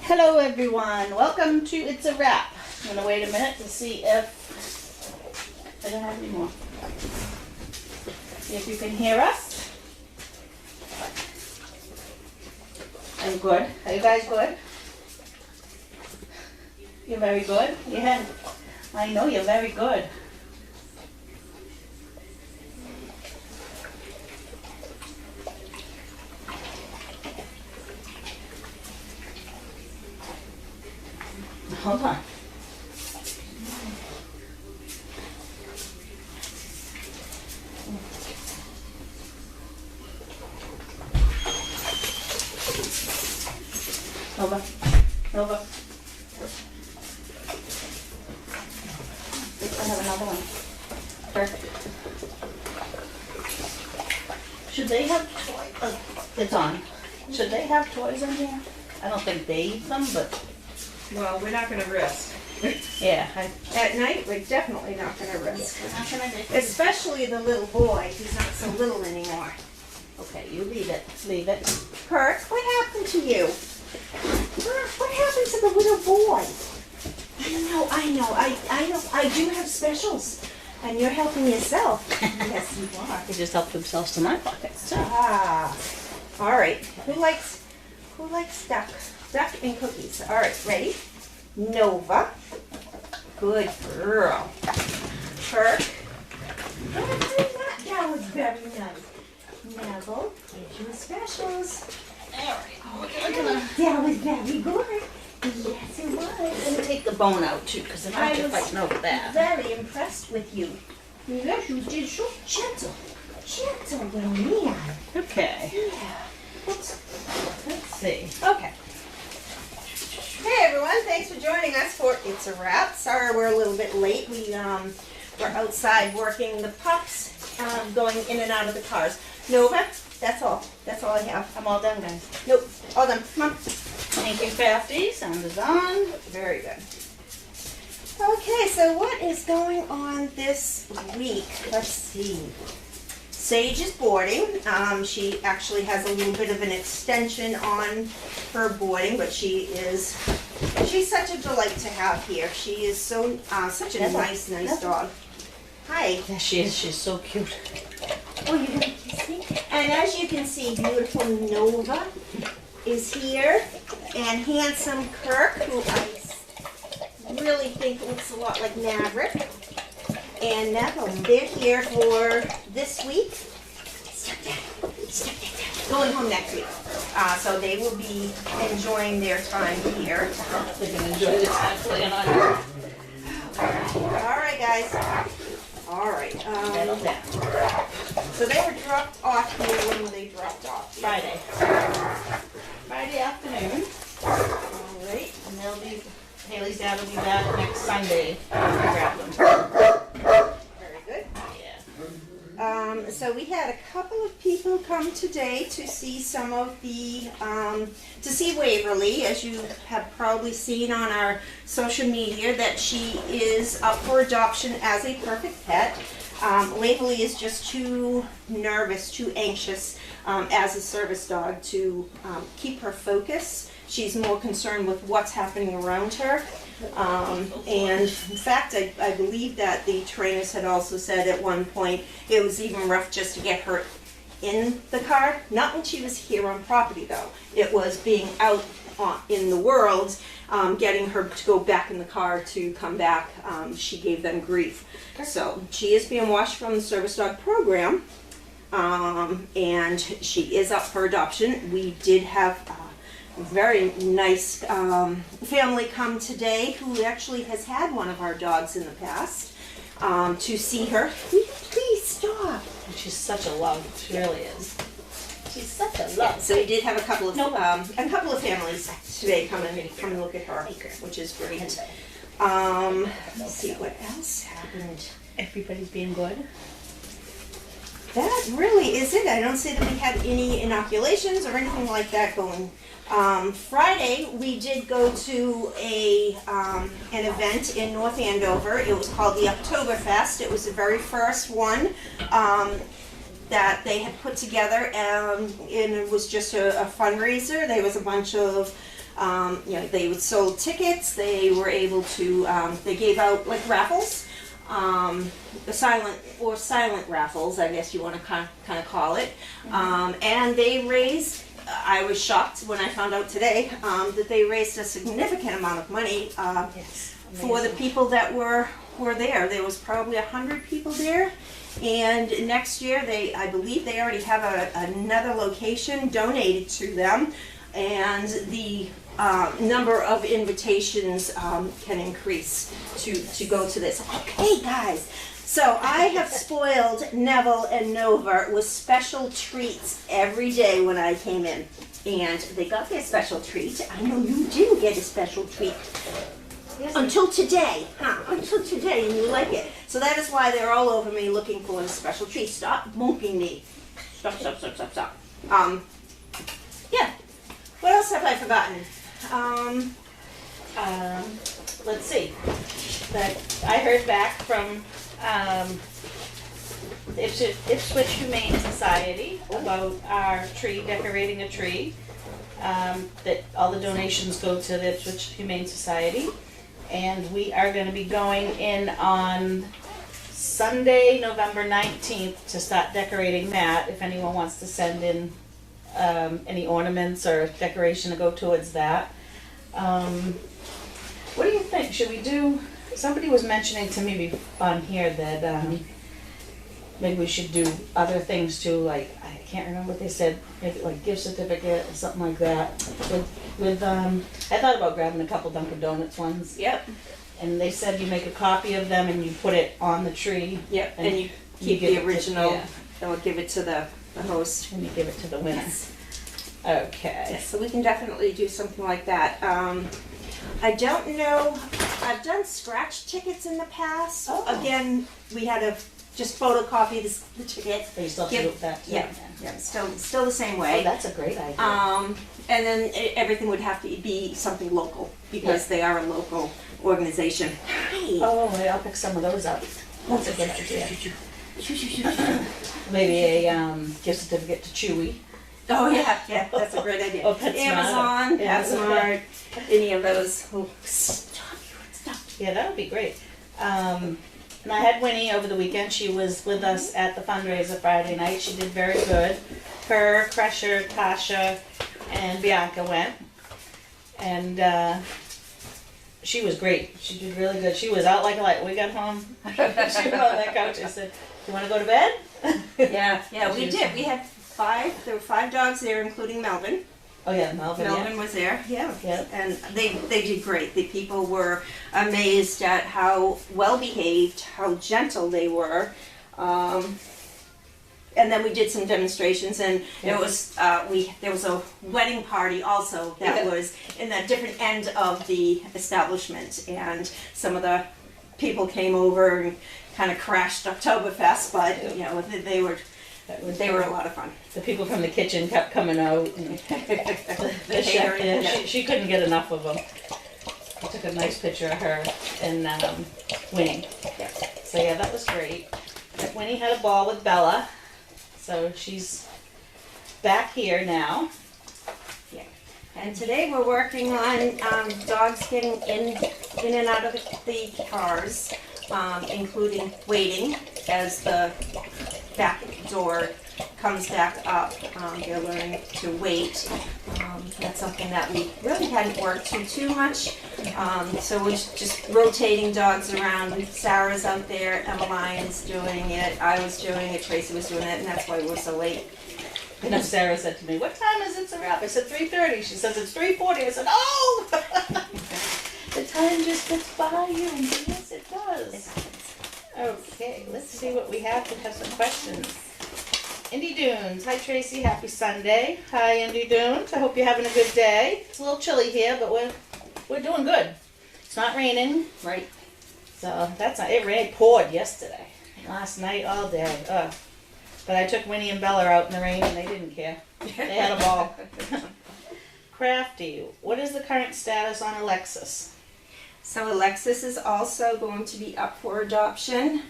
Hello everyone, welcome to It's a Wrap. I'm going to wait a minute to see if I don't have any more. See if you can hear us. Are you good? Are you guys good? You're very good? Yeah, I know you're very good. Hold on. Over. Over. I have another one. Perfect. Should they have toys? Oh, it's on. Should they have toys in here? I don't think they eat them, but... Well, we're not going to risk. Yeah. At night, we're definitely not going to risk. We're not gonna do. Especially the little boy. He's not so little anymore. Okay, you leave it. Leave it. Kirk, what happened to you? Kirk, what happened to the little boy? I know. I do have specials. And you're helping yourself. Yes, you are. They just help themselves to my pockets too. Ah. All right. Who likes duck? Duck and cookies. All right, ready? Nova. Good girl. Kirk. That was very nice. Neville, here's your specials. There we go. That was very good. Yes, it was. I'm gonna take the bone out too, because I'm not fighting over that. Very impressed with you. Yes, you did so gentle. Gentle little man. Okay. Yeah. Let's see. Okay. Hey everyone, thanks for joining us for It's a Wrap. Sorry we're a little bit late. We're outside working the pups, going in and out of the cars. Nova, that's all. That's all I have. I'm all done, guys. Nope, all done. Come on. Thank you, Crafty. Sound is on. Very good. Okay, so what is going on this week? Let's see. Sage is boarding. She actually has a little bit of an extension on her boarding, but she's such a delight to have here. She is so such a nice dog. Hi. Yeah, she is. She's so cute. Oh, you're gonna kiss me? And as you can see, beautiful Nova is here, and handsome Kirk, who I really think looks a lot like Maverick. And Neville, they're here for this week. Step down. Going home next week. So they will be enjoying their time here. They're gonna enjoy the time playing on her. All right, guys. All right. Settle down. So they were dropped off here. When were they dropped off? Friday. Friday afternoon. All right. And they'll be, Haley's dad will be back next Sunday to grab them. Very good. Yeah. So we had a couple of people come today to see some of the, to see Waverly, as you have probably seen on our social media, that she is up for adoption as a perfect pet. Waverly is just too nervous, too anxious as a service dog to keep her focus. She's more concerned with what's happening around her. And in fact, I believe that the trainers had also said at one point it was even rough just to get her in the car. Not when she was here on property though. It was being out in the world, getting her to go back in the car to come back. She gave them grief. So she is being watched from the service dog program, and she is up for adoption. We did have very nice family come today who actually has had one of our dogs in the past to see her. Please stop. She's such a love. She really is. She's such a love. So we did have a couple of families today come and look at her, which is great. Let's see what else happened. Everybody's being good. That really is it. I don't see that we had any inoculations or anything like that going. Friday we did go to an event in North Andover. It was called the Oktoberfest. It was the very first one that they had put together, and it was just a fundraiser. There was a bunch of You know, they would sold tickets. They were able to. They gave out like raffles, the silent raffles, I guess you want to kind of call it. And they raised. I was shocked when I found out today that they raised a significant amount of money for the people that were there. There was probably 100 people there. And next year, I believe they already have another location donated to them, and the number of invitations can increase to go to this. Okay, guys. So I have spoiled Neville and Nova with special treats every day when I came in, and they got their special treat. I know you didn't get a special treat. Yes, until today, Until today, and you like it. So that is why they're all over me looking for a special treat. Stop bonking me. Stop. Yeah. What else have I forgotten? Let's see. That I heard back from the Ipswich Humane Society about our tree, decorating a tree. That all the donations go to the Ipswich Humane Society. And we are going to be going in on Sunday, November 19th to start decorating that. If anyone wants to send in any ornaments or decoration to go towards that. What do you think? Should we do, somebody was mentioning to me on here that maybe we should do other things too, like, I can't remember what they said, maybe like gift certificate or something like that. With I thought about grabbing a couple Dunkin' Donuts ones. Yep. And they said you make a copy of them and you put it on the tree. Yep. And you keep the original, or give it to the host. And you give it to the winner. Yes. Okay. Yes, so we can definitely do something like that. I don't know, I've done scratch tickets in the past. Oh. Again, we had to just photocopy the ticket. But you still have to do that too? Yeah, still the same way. Oh, that's a great idea. And then everything would have to be something local, because they are a local organization. Hi. Oh, wait, I'll pick some of those up. That's a good idea. Maybe a gift certificate to Chewy. Oh yeah, that's a great idea. Oh, PetSmart. Amazon, PetSmart, any of those. Oh, stop. Yeah, that would be great. And I had Winnie over the weekend. She was with us at the fundraiser Friday night. She did very good. Her, Crusher, Tasha, and Bianca went. And she was great. She did really good. She was out like a light. We got home. She was on that couch. I said, "You want to go to bed?" Yeah, we did. We had 5. There were 5 dogs there, including Melvin. Oh yeah, Melvin. Melvin was there. Yeah. Yeah. And they did great. The people were amazed at how well behaved, how gentle they were. And then we did some demonstrations, and it was there was a wedding party also that was in a different end of the establishment, and some of the people came over and kind of crashed Oktoberfest, but you know they were a lot of fun. The people from the kitchen kept coming out. And the chef, she couldn't get enough of them. I took a nice picture of her and Winnie. Yeah. So yeah, that was great. Winnie had a ball with Bella, so she's back here now. Yeah. And today we're working on dogs getting in and out of the cars, including waiting as the back door comes back up. They're learning to wait. That's something that we really hadn't worked too much. So we're just rotating dogs around. Sarah's out there, Emmeline's doing it, I was doing it, Tracy was doing it, and that's why we're so late. And Sarah said to me, "What time is it, Sarah?" I said 3:30. She says it's 3:40. I said, "Oh!" The time just gets by you. Yes, it does. Okay, let's see what we have. We have some questions. Indy Dunes. Hi Tracy, happy Sunday. Hi Indy Dunes. I hope you're having a good day. It's a little chilly here, but we're doing good. It's not raining. Right. So that's not, it poured yesterday. Last night all day. But I took Winnie and Bella out in the rain and they didn't care. They had a ball. Crafty. What is the current status on Alexis? So Alexis is also going to be up for adoption.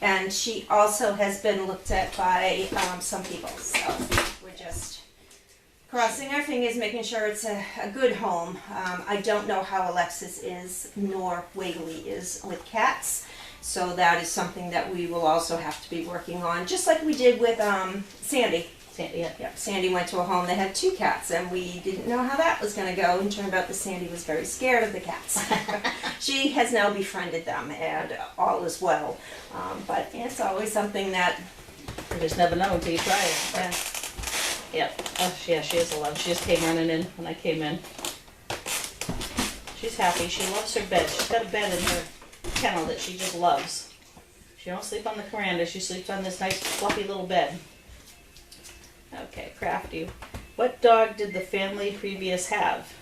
And she also has been looked at by some people. So we're just crossing our fingers, making sure it's a good home. I don't know how Alexis is, nor Waverly is with cats. So that is something that we will also have to be working on, just like we did with Sandy. Yeah. Sandy went to a home that had 2 cats, and we didn't know how that was going to go. And turned out that Sandy was very scared of the cats. She has now befriended them, and all is well. But it's always something that You just never know until you try it. Yeah. Yep. Oh, yeah, she is a love. She just came running in when I came in. She's happy. She loves her bed. She's got a bed in her kennel that she just loves. She don't sleep on the veranda. She sleeps on this nice fluffy little bed. Okay, Crafty. What dog did the family previous have?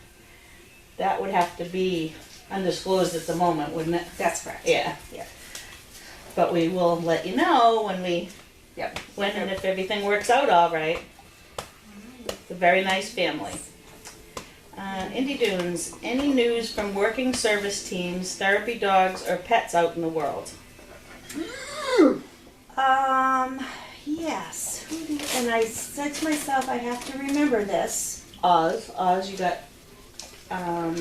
That would have to be undisclosed at the moment, wouldn't it? That's correct. Yeah. Yeah. But we will let you know when we, Yep. when and if everything works out all right. It's a very nice family. Indy Dunes, any news from working service teams, therapy dogs, or pets out in the world? Yes. And I said to myself, I have to remember this. Oz, you got, I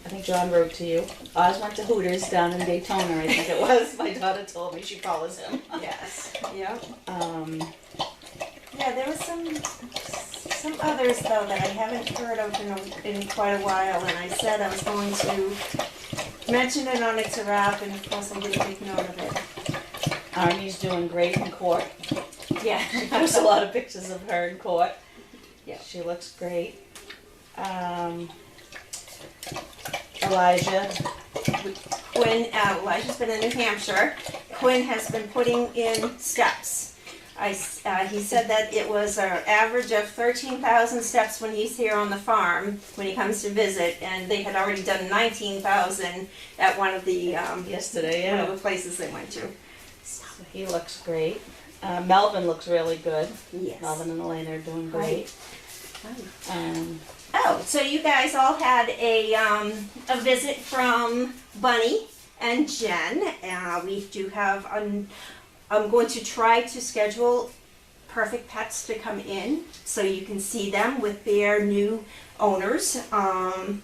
think John wrote to you. Oz went to Hooters down in Daytona, I think it was. My daughter told me she follows him. Yes. Yep. Yeah, there was some others though that I haven't heard of in quite a while, and I said I was going to mention it on It's a Wrap, and of course I didn't take note of it. Arnie's doing great in court. Yeah. There's a lot of pictures of her in court. Yeah. She looks great. Elijah. Quinn, Elijah's been in New Hampshire. Quinn has been putting in steps. He said that it was an average of 13,000 steps when he's here on the farm, when he comes to visit, and they had already done 19,000 at one of the Yesterday, one yeah. of the places they went to. So he looks great. Melvin looks really good. Yes. Melvin and Elena are doing great. Oh, so you guys all had a visit from Bunny and Jen. We do have I'm going to try to schedule Perfect Pets to come in so you can see them with their new owners on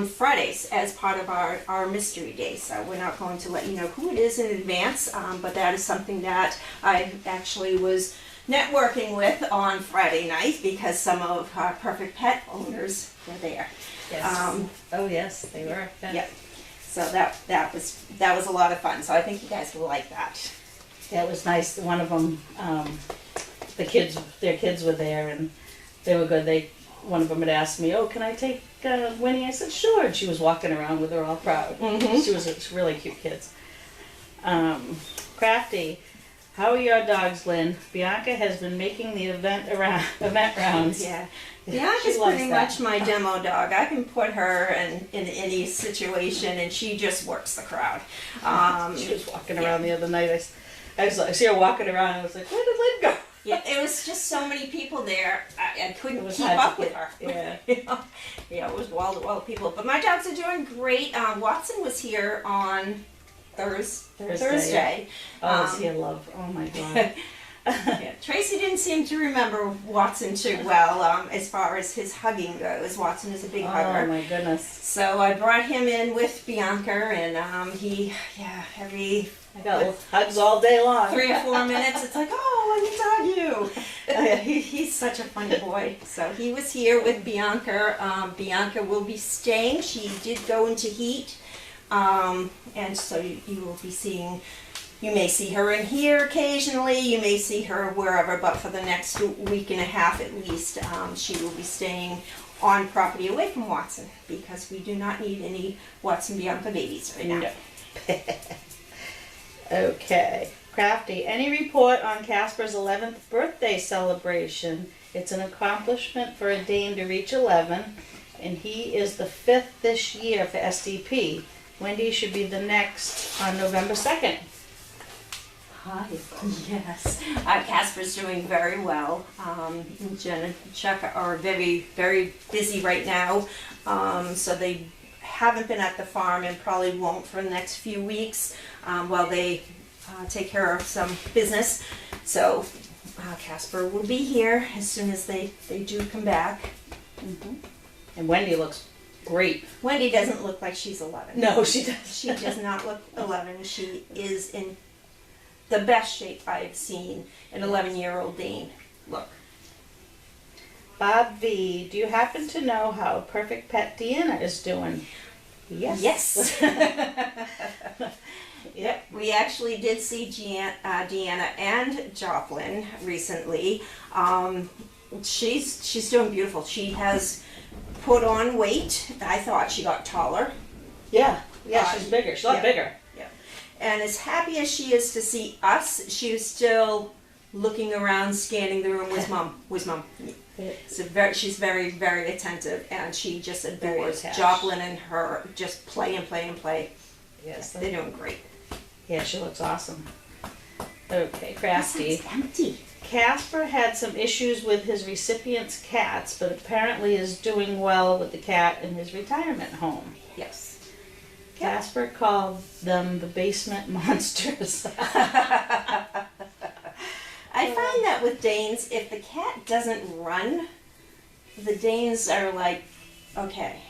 Fridays as part of our mystery day. So we're not going to let you know who it is in advance, but that is something that I actually was networking with on Friday night because some of our Perfect Pet owners were there. Yes. Oh yes, they were. Yep. So that was a lot of fun. So I think you guys will like that. Yeah, it was nice. One of them, their kids were there, and they were good. One of them had asked me, "Oh, can I take Winnie?" I said, "Sure." And she was walking around with her, all proud. Mm-hmm. She was really cute kids. Crafty, how are your dogs, Lynn? Bianca has been making the event rounds. Yeah. Bianca's pretty much my demo dog. I can put her in any situation, and she just works the crowd. She was walking around the other night. I see her walking around, and I was like, "Where did Lynn go?" Yeah, it was just so many people there. I couldn't keep hard up to with get- her. Yeah. Yeah, it was wall to wall of people. But my dogs are doing great. Watson was here on Thursday. Oh, is he a love? Oh my God. Yeah, Tracy didn't seem to remember Watson too well as far as his hugging goes. Watson is a big Oh hugger. my goodness. So I brought him in with Bianca, and every I got hugs all day long. 3 or 4 minutes, it's like, oh, I need to hug you. He's such a funny boy. So he was here with Bianca. Bianca will be staying. She did go into heat. And so you will be seeing, you may see her in here occasionally, you may see her wherever, but for the next week and a half at least, she will be staying on property away from Watson because we do not need any Watson Bianca babies right now. No. Okay. Crafty, any report on Casper's 11th birthday celebration? It's an accomplishment for a Dane to reach 11, and he is the 5th this year for SDP. Wendy should be the next on November 2nd. Hi. Yes. Casper's doing very well. Jen and Chuck are very, very busy right now. So they haven't been at the farm and probably won't for the next few weeks while they take care of some business. So Casper will be here as soon as they do come back. And Wendy looks great. Wendy doesn't look like she's 11. No, she doesn't. She does not look 11. She is in the best shape I've seen an 11-year-old Dane look. Bob V, do you happen to know how Perfect Pet Deanna is doing? Yes. Yes. Yep. We actually did see Deanna and Joplin recently. She's doing beautiful. She has put on weight. I thought she got taller. Yeah, she's bigger. She's a lot bigger. Yeah. And as happy as she is to see us, she was still looking around, scanning the room. Where's mom? Where's mom? She's very, very attentive, and she just adores Joplin and her. Just play and play and play. Yes, They're doing great. Yeah, she looks awesome. Okay, Crafty. It's empty. Casper had some issues with his recipient's cats, but apparently is doing well with the cat in his retirement home. Yes. Casper called them the basement monsters. I find that with Danes, if the cat doesn't run, the Danes are like, okay.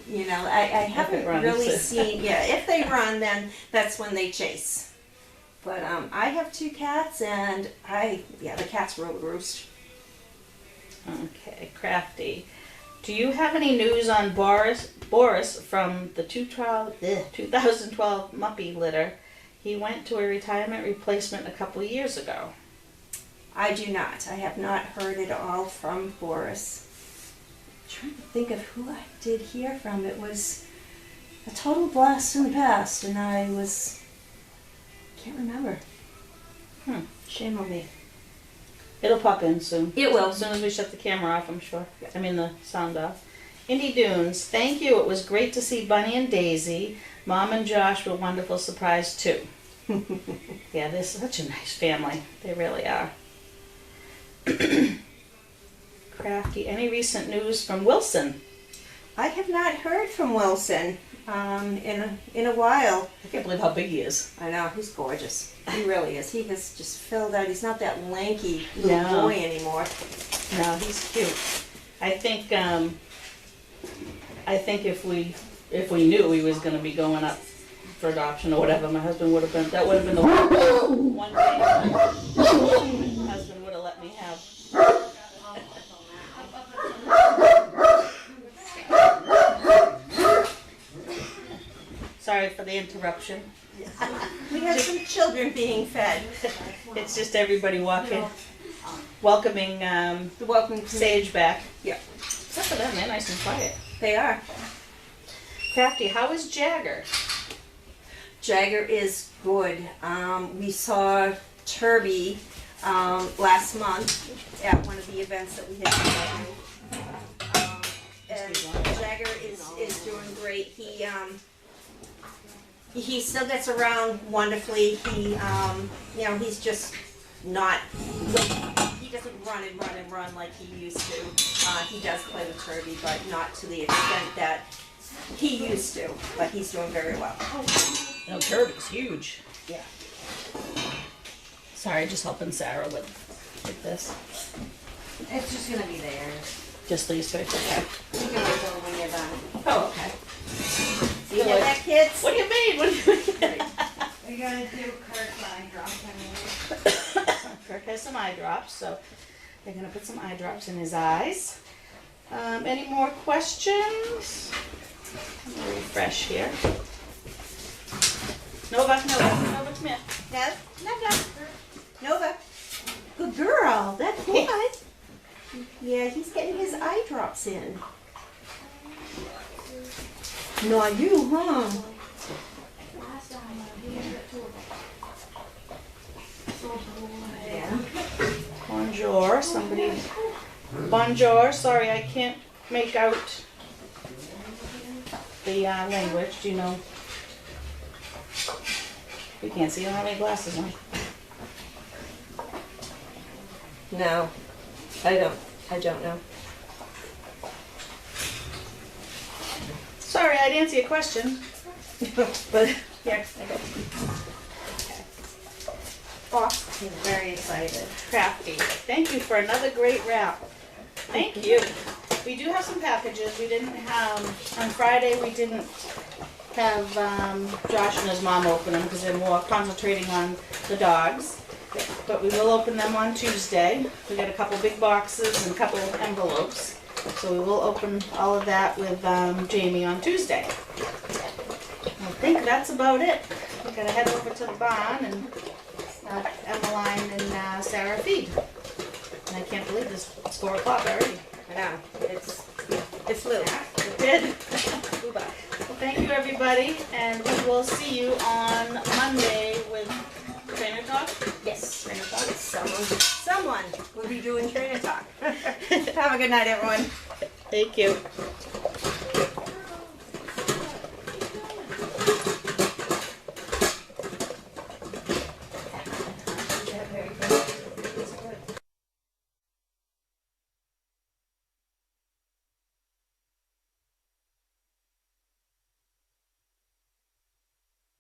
You know, I haven't really seen, if they run, then that's when they chase. But I have 2 cats, and the cats rule the roost. Okay, Crafty. Do you have any news on Boris from the 2012 Muppy litter? He went to a retirement replacement a couple of years ago. I do not. I have not heard at all from Boris. I'm trying to think of who I did hear from. It was a total blast in the past, and can't remember. Shame on me. It'll pop in soon. It will. As soon as we shut the camera off, I'm sure. I mean the sound off. Indy Dunes, thank you. It was great to see Bunny and Daisy. Mom and Josh were a wonderful surprise too. Yeah, they're such a nice family. They really are. Crafty, any recent news from Wilson? I have not heard from Wilson in a while. I can't believe how big he is. I know, he's gorgeous. He really is. He has just filled out. He's not that lanky little boy anymore. No, he's cute. I think if we knew he was going to be going up for adoption or whatever, my husband would have been. That would have been the one day my husband would have let me have. Sorry for the interruption. We have some children being fed. It's just everybody welcoming The welcome Sage back. Yeah. Except for them, they're nice and quiet. They are. Crafty, how is Jagger? Jagger is good. We saw Turby last month at one of the events that we had. And Jagger is doing great. He still gets around wonderfully. He's just not. He doesn't run and run like he used to. He does play with Turby, but not to the extent that he used to. But he's doing very well. No, Turby's huge. Yeah. Sorry, just helping Sarah with this. It's just gonna be there. Just these two. Okay. You can wait till when you're done. Oh, okay. See that, kids? What do you mean? What do you mean? We're gonna do Kirk's eye drop anyway. Kirk has some eye drops, so they're going to put some eye drops in his eyes. Any more questions? I'm going to refresh here. Nova, come here. Nova. Good girl. That's good. Yeah, he's getting his eye drops in. Not you, huh? Yeah. Bonjour, somebody. Bonjour, sorry, I can't make out the language. Do you know? You can't see, you don't have any glasses on. No, I don't know. Sorry, I'd answer your question. But, yeah, I go. Off. Very excited. Crafty. Thank you for another great wrap. Thank you. We do have some packages. We didn't have, on Friday, we didn't have Josh and his mom open them because they're more concentrating on the dogs. But we will open them on Tuesday. We got a couple big boxes and a couple envelopes. So we will open all of that with Jamie on Tuesday. I think that's about it. We gotta head over to the barn and Emmeline and Sarah feed. And I can't believe this, it's 4 o'clock already. I know, it flew. It did. Well, thank you everybody, and we will see you on Monday with Trainer Talk. Yes, Trainer Talk. someone will be doing trainer talk. Have a good night, everyone. Thank you.